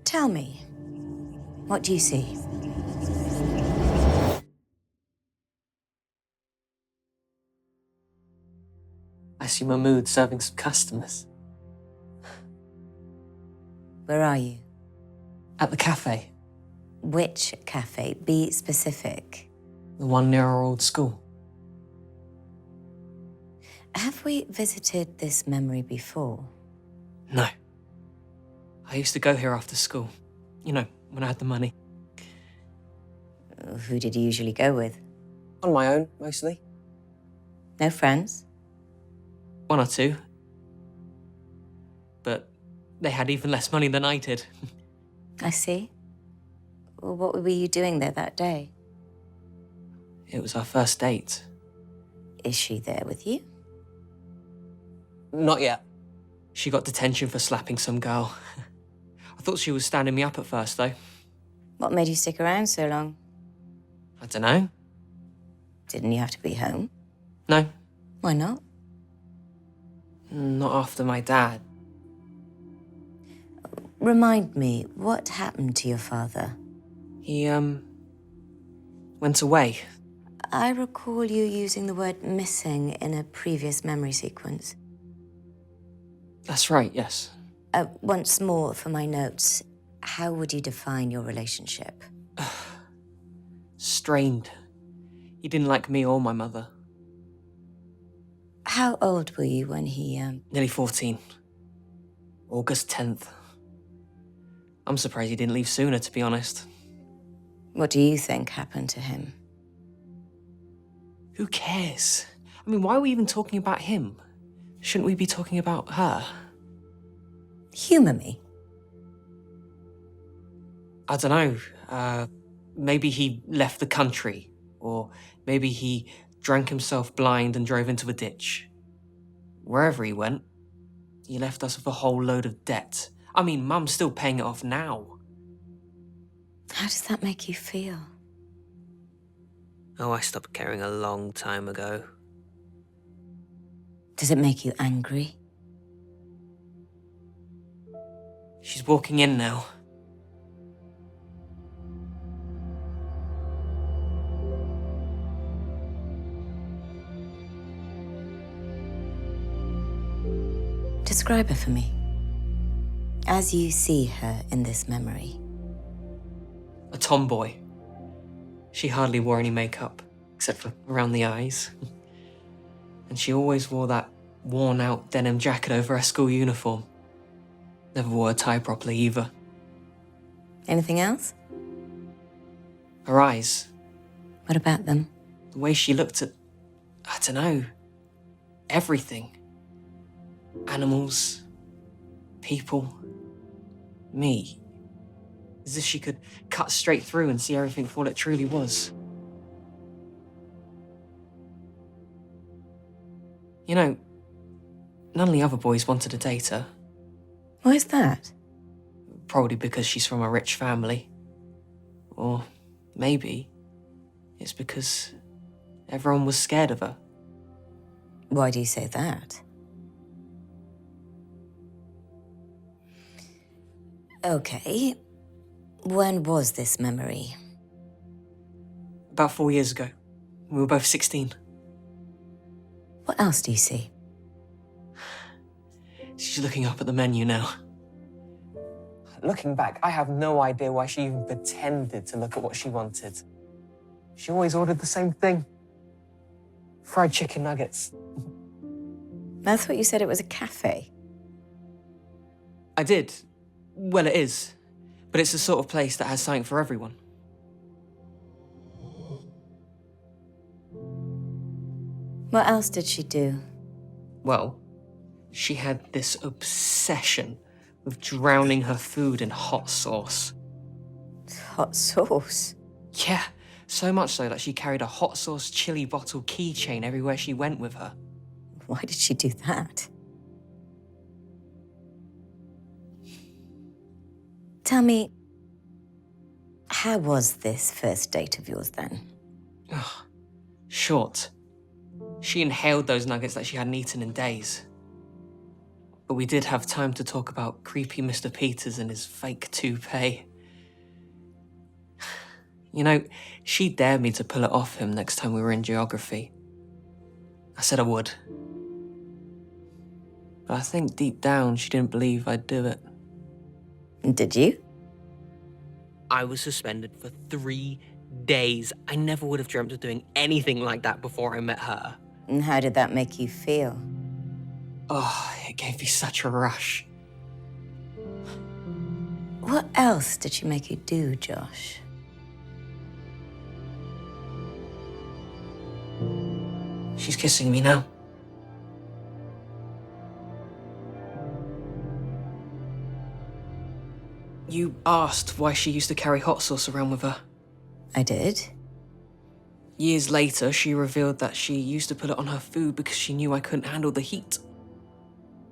Tell me, what do you see? I see Mahmood serving some customers. Where are you? At the cafe. Which cafe? Be specific. The one near our old school. Have we visited this memory before? No. I used to go here after school. You know, when I had the money. Who did you usually go with? On my own, mostly. No friends? One or two. But they had even less money than I did. I see. Well, what were you doing there that day? It was our first date. Is she there with you? Not yet. She got detention for slapping some girl. I thought she was standing me up at first, though. What made you stick around so long? I don't know. Didn't you have to be home? No, Why not? not after my dad. Remind me, what happened to your father? He, went away. I recall you using the word missing in a previous memory sequence. That's right, yes. Once more, for my notes, how would you define your relationship? Strained. He didn't like me or my mother. How old were you when he, Nearly 14. August 10th. I'm surprised he didn't leave sooner, to be honest. What do you think happened to him? Who cares? I mean, why are we even talking about him? Shouldn't we be talking about her? Humour me. I don't know. Maybe he left the country. Or maybe he drank himself blind and drove into a ditch. Wherever he went, he left us with a whole load of debt. I mean, Mum's still paying it off now. How does that make you feel? Oh, I stopped caring a long time ago. Does it make you angry? She's walking in now. Describe her for me. As you see her in this memory. A tomboy. She hardly wore any makeup, except for around the eyes. And she always wore that worn-out denim jacket over her school uniform. Never wore a tie properly either. Anything else? Her eyes. What about them? The way she looked at, I don't know, everything. Animals, people, me. As if she could cut straight through and see everything for what it truly was. You know, none of the other boys wanted to date her. Why is that? Probably because she's from a rich family. Or maybe it's because everyone was scared of her. Why do you say that? Okay. When was this memory? About 4 years ago. We were both 16. What else do you see? She's looking up at the menu now. Looking back, I have no idea why she even pretended to look at what she wanted. She always ordered the same thing. Fried chicken nuggets. I thought you said it was a cafe. I did. Well, it is. But it's the sort of place that has something for everyone. What else did she do? Well, she had this obsession with drowning her food in hot sauce. Hot sauce? Yeah, so much so that she carried a hot sauce chili bottle keychain everywhere she went with her. Why did she do that? Tell me, how was this first date of yours then? Ugh, short. She inhaled those nuggets like she hadn't eaten in days. But we did have time to talk about creepy Mr. Peters and his fake toupee. You know, she dared me to pull it off him next time we were in geography. I said I would. But I think deep down she didn't believe I'd do it. Did you? I was suspended for 3 days. I never would have dreamt of doing anything like that before I met her. And how did that make you feel? Oh, it gave me such a rush. What else did she make you do, Josh? She's kissing me now. You asked why she used to carry hot sauce around with her. I did. Years later, she revealed that she used to put it on her food because she knew I couldn't handle the heat.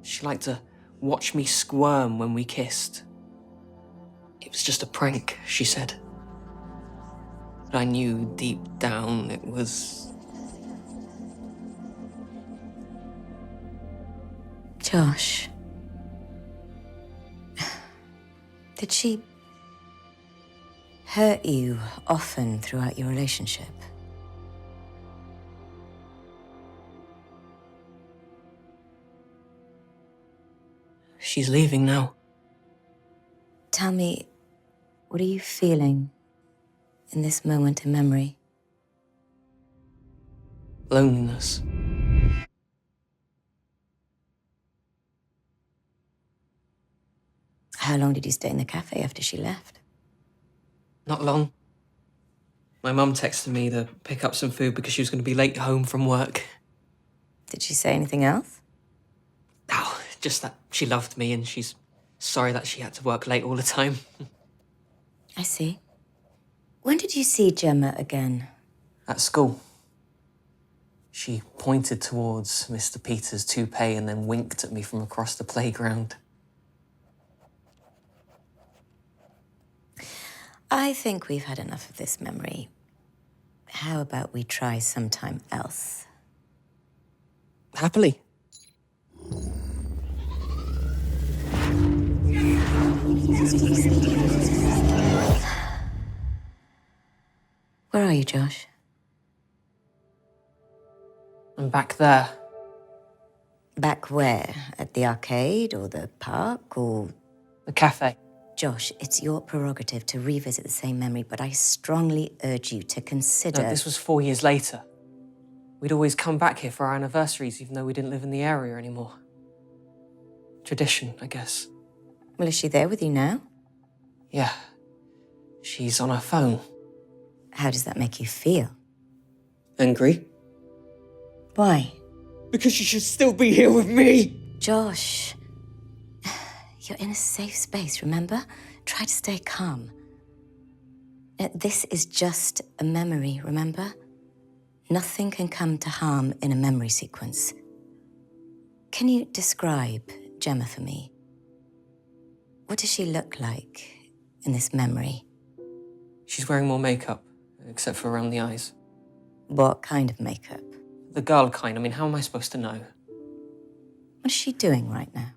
She liked to watch me squirm when we kissed. It was just a prank, she said. But I knew deep down it was... Josh. Did she hurt you often throughout your relationship? She's leaving now. Tell me, what are you feeling in this moment in memory? Loneliness. How long did you stay in the cafe after she left? Not long. My mum texted me to pick up some food because she was going to be late home from work. Did she say anything else? Oh, just that she loved me and she's sorry that she had to work late all the time. I see. When did you see Gemma again? At school. She pointed towards Mr. Peters' toupee and then winked at me from across the playground. I think we've had enough of this memory. How about we try sometime else? Happily. Where are you, Josh? I'm back there. Back where? At the arcade or the park or... The cafe. Josh, it's your prerogative to revisit the same memory, but I strongly urge you to consider... No, this was 4 years later. We'd always come back here for our anniversaries, even though we didn't live in the area anymore. Tradition, I guess. Well, is she there with you now? Yeah. She's on her phone. How does that make you feel? Angry? Why? Because she should still be here with me! Josh, you're in a safe space, remember? Try to stay calm. This is just a memory, remember? Nothing can come to harm in a memory sequence. Can you describe Gemma for me? What does she look like in this memory? She's wearing more makeup, except for around the eyes. What kind of makeup? The girl kind. I mean, how am I supposed to know? What is she doing right now?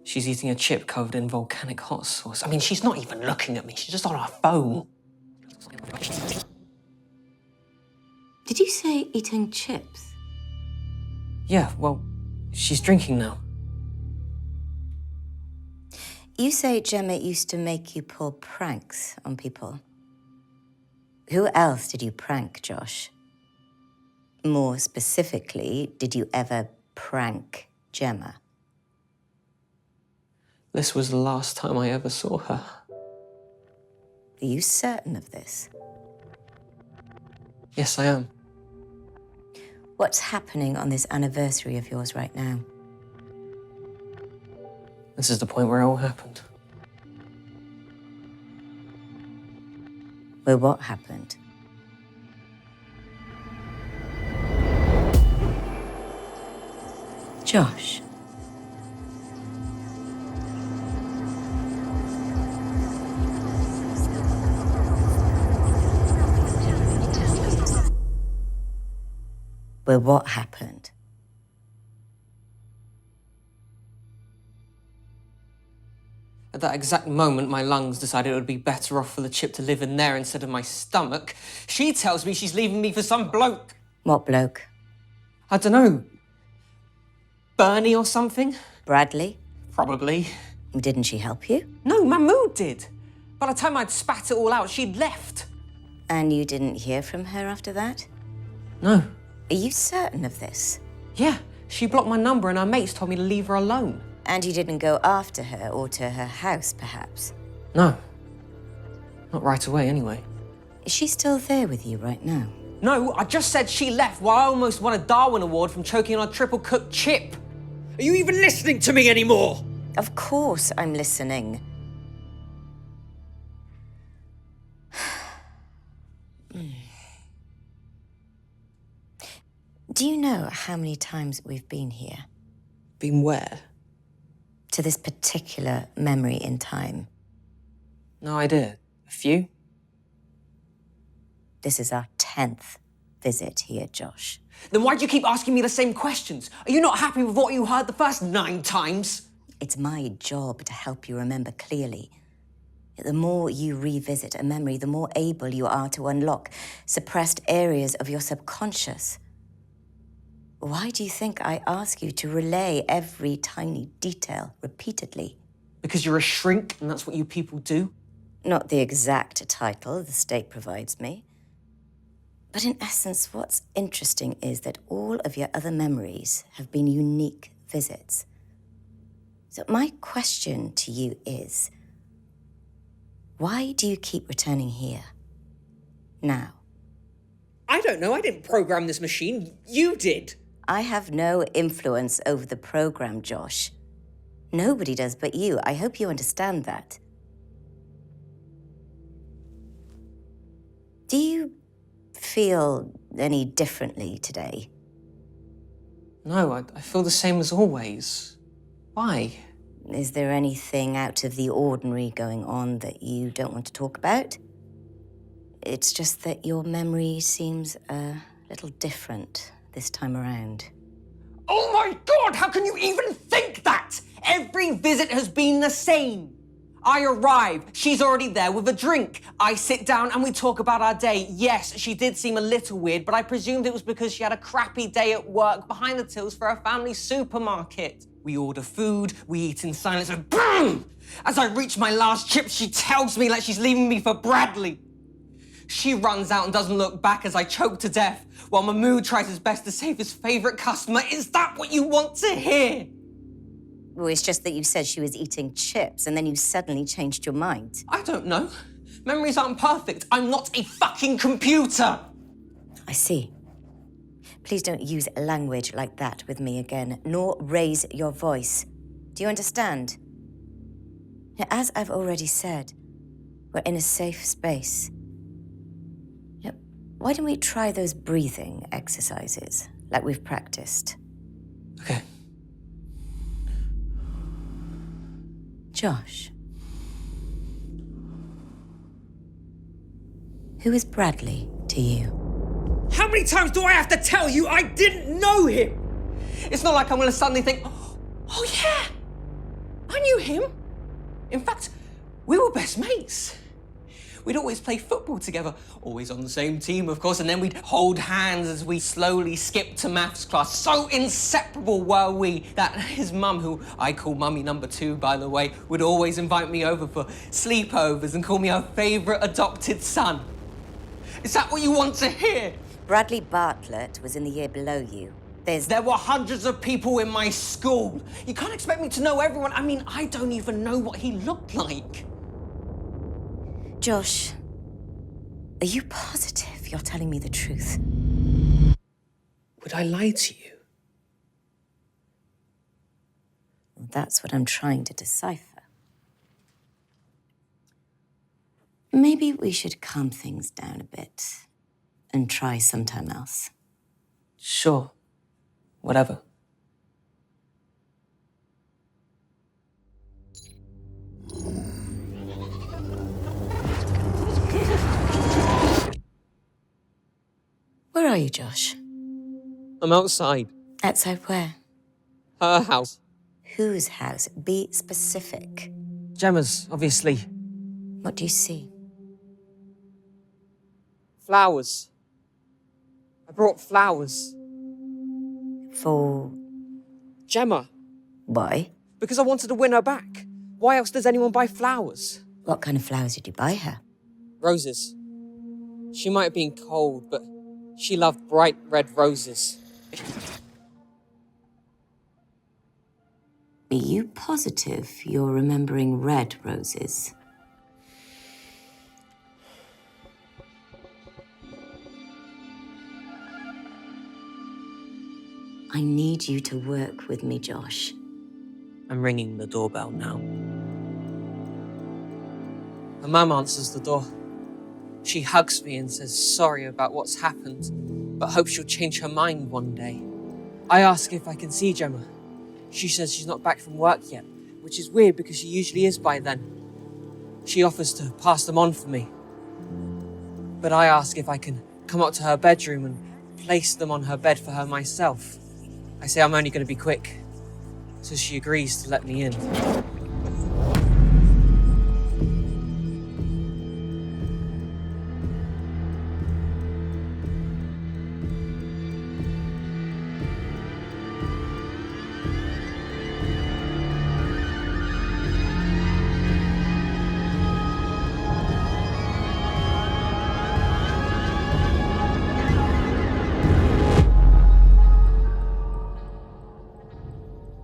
She's eating a chip covered in volcanic hot sauce. I mean, she's not even looking at me. She's just on her phone. Did you say eating chips? Yeah, well, she's drinking now. You say Gemma used to make you pull pranks on people. Who else did you prank, Josh? More specifically, did you ever prank Gemma? This was the last time I ever saw her. Are you certain of this? Yes, I am. What's happening on this anniversary of yours right now? This is the point where it all happened. Where what happened? Josh. Where what happened? that exact moment my lungs decided it would be better off for the chip to live in there instead of my stomach, she tells me she's leaving me for some bloke. What bloke? I don't know. Bernie or something? Bradley? Probably. Didn't she help you? No, Mahmood did. By the time I'd spat it all out, she'd left. And you didn't hear from her after that? No. Are you certain of this? Yeah, she blocked my number and her mates told me to leave her alone. And you didn't go after her or to her house, perhaps? No. Not right away, anyway. Is she still there with you right now? No, I just said she left while I almost won a Darwin Award from choking on a triple-cooked chip. Are you even listening to me anymore? Of course I'm listening. Do you know how many times we've been here? Been where? To this particular memory in time. No idea. A few? This is our 10th visit here, Josh. Then why do you keep asking me the same questions? Are you not happy with what you heard the first 9 times? It's my job to help you remember clearly. The more you revisit a memory, the more able you are to unlock suppressed areas of your subconscious. Why do you think I ask you to relay every tiny detail repeatedly? Because you're a shrink and that's what you people do? Not the exact title the state provides me. But in essence, what's interesting is that all of your other memories have been unique visits. So my question to you is, why do you keep returning here? Now. I don't know. I didn't program this machine. You did. I have no influence over the program, Josh. Nobody does but you. I hope you understand that. Do you feel any differently today? No, I feel the same as always. Why? Is there anything out of the ordinary going on that you don't want to talk about? It's just that your memory seems a little different this time around. Oh my God, how can you even think that? Every visit has been the same. I arrive, she's already there with a drink. I sit down and we talk about our day. Yes, she did seem a little weird, but I presumed it was because she had a crappy day at work behind the tills for a family supermarket. We order food, we eat in silence, and BOOM! As I reach my last chip, she tells me like she's leaving me for Bradley. She runs out and doesn't look back as I choke to death, while Mahmood tries his best to save his favorite customer. Is that what you want to hear? Well, it's just that you said she was eating chips and then you suddenly changed your mind. I don't know. Memories aren't perfect. I'm not a fucking computer. I see. Please don't use language like that with me again, nor raise your voice. Do you understand? Now, as I've already said, we're in a safe space. Now, why don't we try those breathing exercises like we've practiced? Okay. Josh. Who is Bradley to you? How many times do I have to tell you I didn't know him? It's not like I'm gonna suddenly think, oh yeah, I knew him. In fact, we were best mates. We'd always play football together, always on the same team, of course, and then we'd hold hands as we slowly skipped to maths class. So inseparable were we that his mum, who I call Mummy number 2, by the way, would always invite me over for sleepovers and call me her favourite adopted son. Is that what you want to hear? Bradley Bartlett was in the year below you. There were hundreds of people in my school. You can't expect me to know everyone. I mean, I don't even know what he looked like. Josh, are you positive you're telling me the truth? Would I lie to you? Well, that's what I'm trying to decipher. Maybe we should calm things down a bit and try sometime else. Sure. Whatever. Where are you, Josh? I'm outside. Outside where? Her house. Whose house? Be specific. Gemma's, obviously. What do you see? Flowers. I brought flowers. For Gemma, why? because I wanted to win her back. Why else does anyone buy flowers? What kind of flowers did you buy her? Roses. She might have been cold, but she loved bright red roses. Are you positive you're remembering red roses? I need you to work with me, Josh. I'm ringing the doorbell now. Her mum answers the door. She hugs me and says sorry about what's happened, but hopes she'll change her mind one day. I ask if I can see Gemma. She says she's not back from work yet, which is weird because she usually is by then. She offers to pass them on for me. But I ask if I can come up to her bedroom and place them on her bed for her myself. I say I'm only going to be quick, so she agrees to let me in.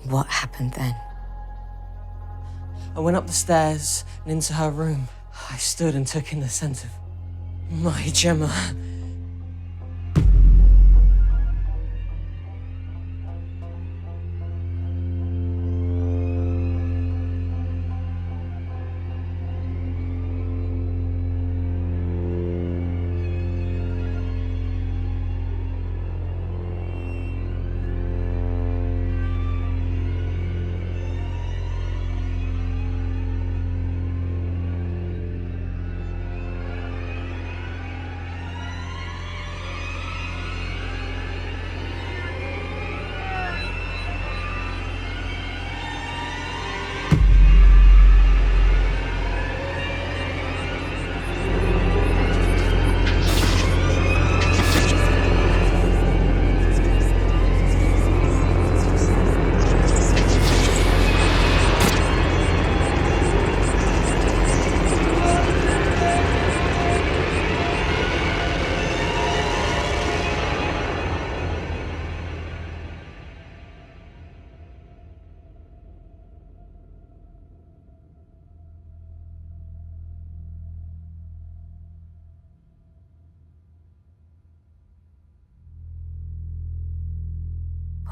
What happened then? I went up the stairs and into her room. I stood and took in the scent of my Gemma.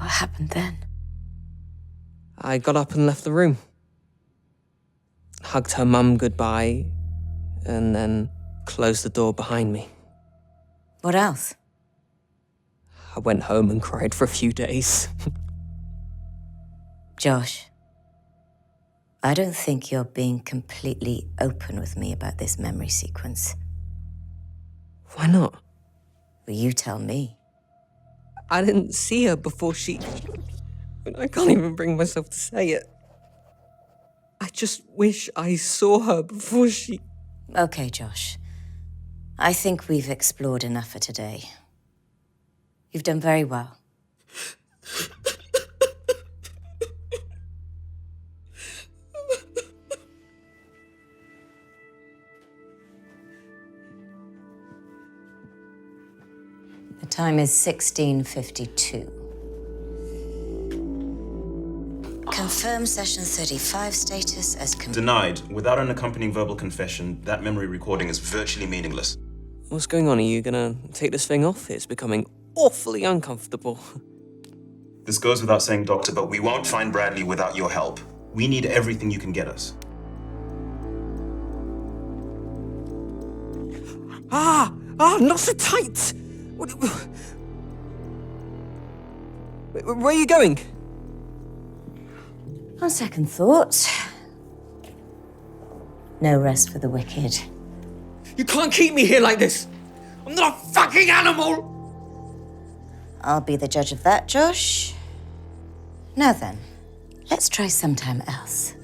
What happened then? I got up and left the room. Hugged her mum goodbye, and then closed the door behind me. What else? I went home and cried for a few days. Josh, I don't think you're being completely open with me about this memory sequence. Why not? Well, you tell me. I didn't see her before she... I can't even bring myself to say it. I just wish I saw her before she... Okay, Josh. I think we've explored enough for today. You've done very well. The time is 16:52. Confirm session 35 status as... Denied. Without an accompanying verbal confession, that memory recording is virtually meaningless. What's going on? Are you gonna take this thing off? It's becoming awfully uncomfortable. This goes without saying, Doctor, but we won't find Bradley without your help. We need everything you can get us. Not so tight! Where are you going? On second thought, no rest for the wicked. You can't keep me here like this! I'm not a fucking animal! I'll be the judge of that, Josh. Now then, let's try sometime else.